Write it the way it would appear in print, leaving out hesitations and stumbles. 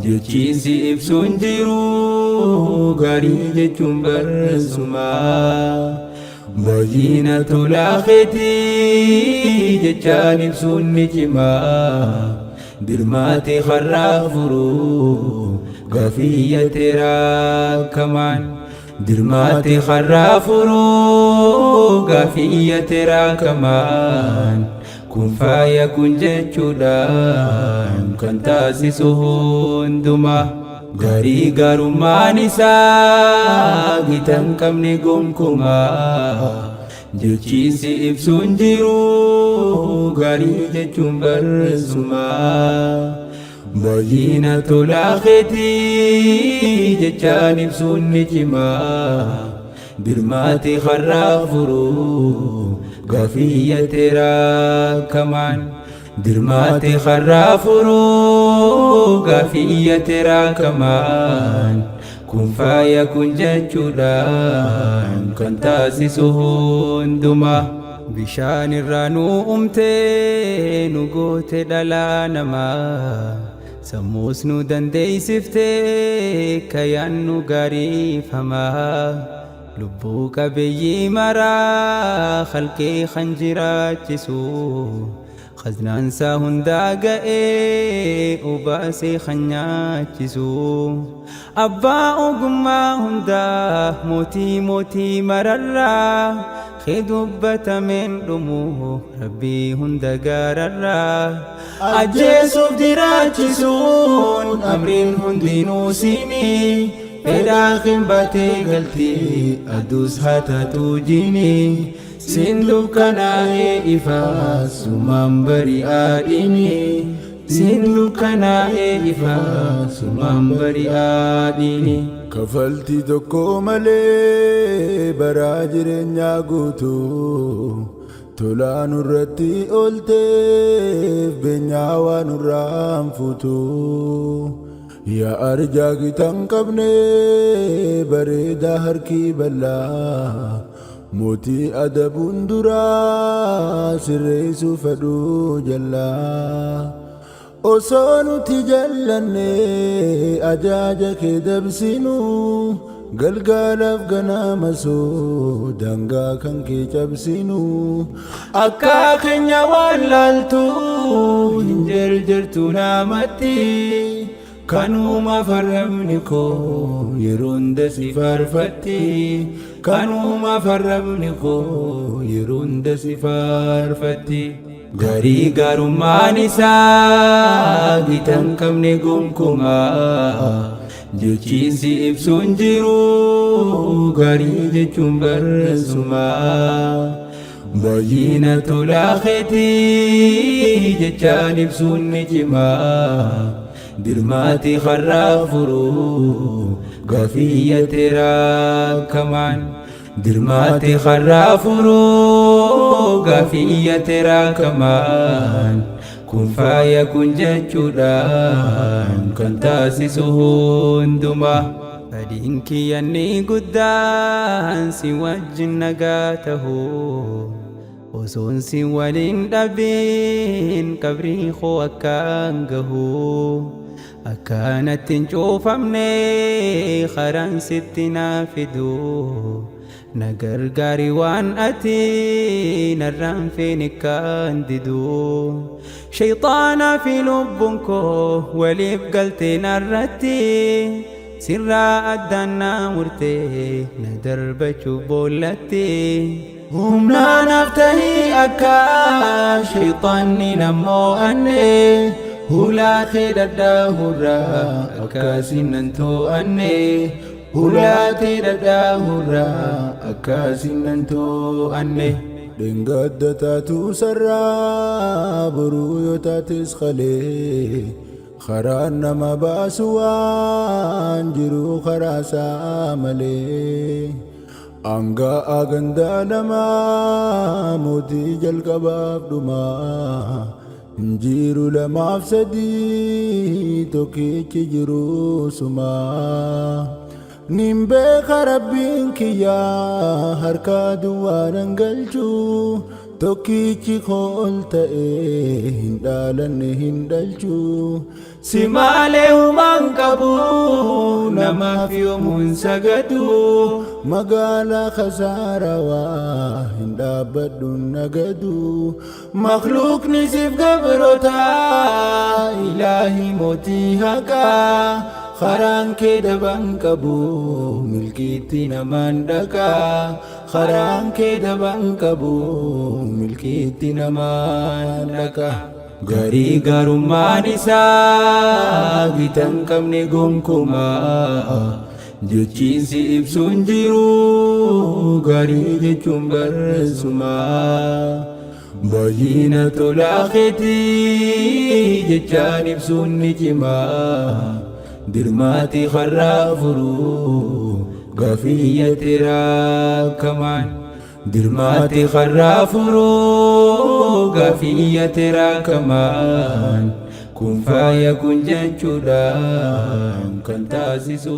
jechiinsi ibsuun jiru gaarii jechuun barsuma bayyinatu laakeetii jechaan ibsuun ni cima dirmaate harraa furu gaafiyya teeraa kamaan dirmaate harraa furu gaafiyya teeraa kamaan kun faaya kun jechuudhaan kan taasisu hundumaa gaarii gaarummaan isaa gitan qabne gonkumaa jechiinsi ibsuun jiru gaarii jechuun barsuma bayyinatu laakeetii jechaan ibsuun ni cima dirmaate harraa furu gaafiyya teeraa kamaan dirmaate harraa furu gaafiyya teeraa kamaan kun faaya kun jechuudhaan kan taasisu hundumaa bishaan irraa nu uumtee nu goote dhalaa namaa sammuus nu dandeessiftee kayyaan nu gaariifamaa lubbuu qabeeyyii maraa khalqee kan jiraachisu khaznaansaa hundaa ga'ee obaasee kan nyaachisu abbaa ogummaa hundaa mootii mararraa kee dubbatameen dhumu rabbii hunda gaararraa ajjeesuuf jiraachisuun amriin hundinuu siinii fedhaa qinbatee galtii aduus haataatu jinii siin dukkanaa'ee ifaa sumaan bari'aadhiini siin dukkanaa'ee ifaa sumaan bari'aadhiini kafaltii tokko malee baraa jireenyaa guutuu tolaa nurratti oolteef beenyaa waan nurraan fuutuu yaa arjaa gitan qabne bareedaa harkii bal'aa mootii adabuun duraa sirreessuu fedhuu jallaa osoo nuti jallanne ajaaja kee dabsinu galgaalaaf ganama soo daangaa kan kee cabsinu akka keenya waan laaltu hin jarjartu namatti kanuma farrabni koo yeroo hunda si faarfatti kanuma farrabni koo yeroo hunda si faarfatti gaarii gaarummaan isaa gitan qabne gonkumaa jechiinsi ibsuun jiru gaarii jechuun barsuma bayyinatu laakeetii jechaan ibsuun ni cima dirmaate harraa furu gaafiyya teeraa kamaan dirmaate harraa furu gaafiyya teeraa kamaan kun faaya kun jechuudhaan kan taasisu hundumaa fedhiin kiyyanni guddaan si wajjin nagaa tahuu osoon si waliin dhabiin qabrii koo akkaan gahuu akkanatti hin cuufamne karaan sitti naa fiduu na gargaari waan ati narraan feene kan diduu shayxaanaa fi lubbuun koo waliif galtee narratti sirraa addaan naa murtee na darbachuu boollatti humnaanaaf tahii akka shayxaanni nammoo anne hulaa kee dadhaahurraa akkasiin nan to'anne hulaa kee dadhaahurraa akkasiin nan to'anne dhengadda taatu sarraa boruu yoo taates qalee karaan nama baasu waan jiru karaa isaa malee angaa gandaa namaa mootii jalqabaaf dhumaa injiru lamaaf sadii tokkichi jiru sumaa nin beeka rabbiin kiyyaa harkaa duwwaanan galchu tokkichi kool ta'ee hin dhaalanne hin dhalchu Simaalee uumaan qabu namaaf yoomuun sagadu. Magaalaa khasaarawaa hin dhaabbadhu nagadu. Makhluuqni siif gabroota ilaahi mootii haqaa. Karaan kee daban qabu milkiitti namaan dhaqaa. Karaan kee daban qabu milkiitti namaan dhaqaa. Garii gaarummaan isaa gitan qabne gonkumaa. Jechiinsi ibsuun jiru garii jechuun barreessumaa. Baay'ina tolaa keetii jechaan ibsuun ni cimaa. Dirmaati karraa furuu gaafiyya teeraa kamaan. Dirmaati karraa furuu gaafiyya teeraa kamaan. Kun faaya kun jechuudhaan kan taasisu.